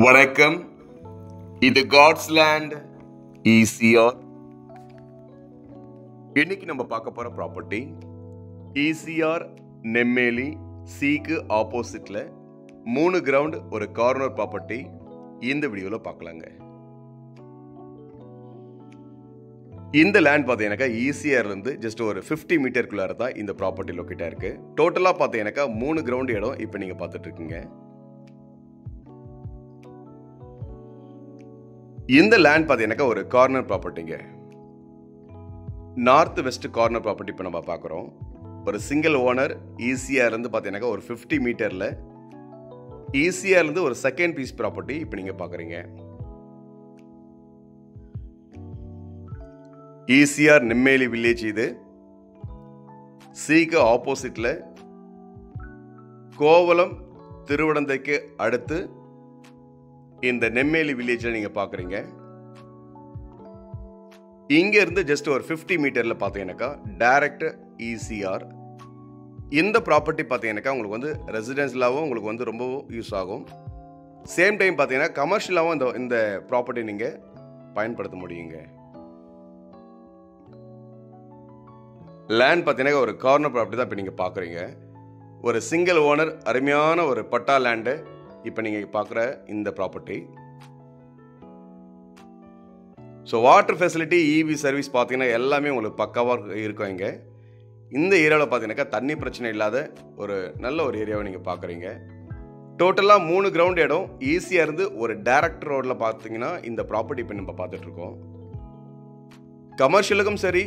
வணக்கம். இது God's land ECR. இன்னைக்கு நம்ம பார்க்க போற ப்ராப்பர்ட்டி ஈசிஆர் நெம்மேலி சிக்கு ஆப்போசிட்ல 3 கிரவுண்ட் ஒரு கார்னர் ப்ராப்பர்ட்டி. இந்த வீடியோல பார்க்கலாங்க. இந்த லேண்ட் பார்த்தீங்கன்னாக்கா ஈசிஆர்ல இருந்து ஜஸ்ட் ஒரு 50 மீட்டருக்குள்ளார தான் இந்த ப்ராப்பர்ட்டி லொக்கேட்டா இருக்கு. டோட்டலா பார்த்தீங்கன்னாக்கா 3 கிரவுண்ட் இடம் இப்போ நீங்க பார்த்துட்டு இருக்கீங்க. இந்த லேண்ட் பார்த்தீங்கன்னாக்கா ஒரு கார்னர் ப்ராப்பர்ட்டிங்க. நார்த் வெஸ்ட் கார்னர் ப்ராப்பர்ட்டி இப்போ நம்ம பார்க்குறோம். ஒரு சிங்கிள் ஓனர் ஈசிஆர்லேருந்து பார்த்தீங்கன்னாக்கா ஒரு 50 மீட்டரில் ஈசிஆர்லேருந்து ஒரு செகண்ட் பீஸ் ப்ராப்பர்ட்டி இப்போ நீங்கள் பார்க்குறீங்க. ECR Nemmeli village. இது சிக்கு ஆப்போசிட்டில் கோவலம் திருவடந்தைக்கு அடுத்து இந்த நெம்மேலி வில்லேஜில் நீங்கள் பார்க்குறீங்க. இங்கேருந்து ஜஸ்ட் ஒரு 50 மீட்டரில் பார்த்தீங்கன்னாக்கா டைரக்ட் ஈசிஆர். இந்த ப்ராப்பர்ட்டி பார்த்தீங்கன்னாக்கா உங்களுக்கு வந்து ரெசிடென்ஷியலாகவும் உங்களுக்கு வந்து ரொம்ப யூஸ் ஆகும். சேம் டைம் பார்த்தீங்கன்னா கமர்ஷியலாகவும் இந்த ப்ராப்பர்ட்டி நீங்கள் பயன்படுத்த முடியுங்க. லேண்ட் பார்த்தீங்கன்னா ஒரு கார்னர் ப்ராப்பர்ட்டி தான் இப்போ நீங்கள் பார்க்குறீங்க. ஒரு சிங்கிள் ஓனர் அருமையான ஒரு பட்டா லேண்டு இப்போ நீங்கள் பார்க்குற இந்த property. So water facility, EB service பார்த்தீங்கன்னா எல்லாமே உங்களுக்கு பக்காவாக இருக்கும். இங்கே இந்த ஏரியாவில் பார்த்தீங்கன்னாக்கா தண்ணி பிரச்சனை இல்லாத ஒரு நல்ல ஒரு ஏரியாவை நீங்கள் பார்க்குறீங்க. டோட்டலாக 3 கிரவுண்ட் இடம் ஈஸியாக இருந்து ஒரு டைரக்ட் ரோடில் பார்த்தீங்கன்னா இந்த ப்ராப்பர்ட்டி இப்போ நம்ம பார்த்துட்ருக்கோம். கமர்ஷியலுக்கும் சரி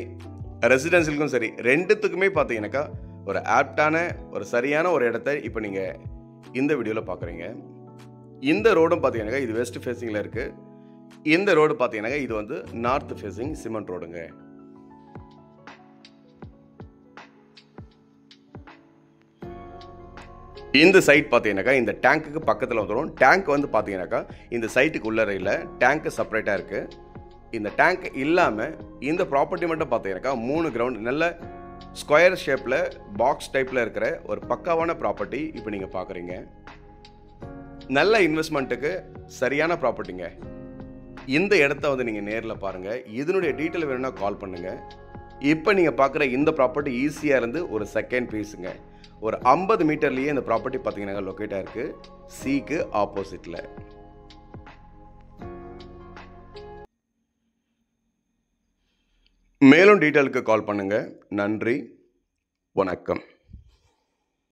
ரெசிடென்ஷியலுக்கும் சரி ரெண்டுத்துக்குமே பார்த்தீங்கன்னாக்கா ஒரு ஆப்டான ஒரு சரியான ஒரு இடத்த இப்போ நீங்கள் இந்த வீடியோவில் பார்க்குறீங்க. இந்த ரோடும் பார்த்தீங்கன்னாக்கா இது வெஸ்ட் ஃபேஸிங்கில் இருக்குது. இந்த ரோடு பார்த்தீங்கன்னாக்கா இது வந்து நார்த் ஃபேஸிங் சிமெண்ட் ரோடுங்க. இந்த சைட் பார்த்தீங்கன்னாக்கா இந்த டேங்க்குக்கு பக்கத்தில் வந்துடும். டேங்க் வந்து பார்த்தீங்கன்னாக்கா இந்த சைட்டுக்கு உள்ளறையில் டேங்க்கு செப்பரேட்டாக இருக்குது. இந்த டேங்க் இல்லாமல் இந்த ப்ராப்பர்ட்டி மட்டும் பார்த்தீங்கன்னாக்கா 3 கிரவுண்ட் நல்ல ஸ்கொயர் ஷேப்பில் பாக்ஸ் டைப்பில் இருக்கிற ஒரு பக்காவான ப்ராப்பர்ட்டி இப்போ நீங்கள் பார்க்குறீங்க. நல்ல இன்வெஸ்ட்மெண்ட்டுக்கு சரியான ப்ராப்பர்ட்டிங்க. இந்த இடத்த வந்து நீங்கள் நேரில் பாருங்கள். இதனுடைய டீட்டெயில் வேணும்னா கால் பண்ணுங்கள். இப்போ நீங்கள் பார்க்குற இந்த ப்ராப்பர்ட்டி ஈஸியாக இருந்து ஒரு செகண்ட் பீஸுங்க. ஒரு 50 மீட்டர்லேயே இந்த ப்ராப்பர்ட்டி பார்த்தீங்கன்னா லொக்கேட்டாக இருக்குது சிக்கு ஆப்போசிட்டில். மேலும் டீட்டெயிலுக்கு கால் பண்ணுங்கள். நன்றி, வணக்கம்.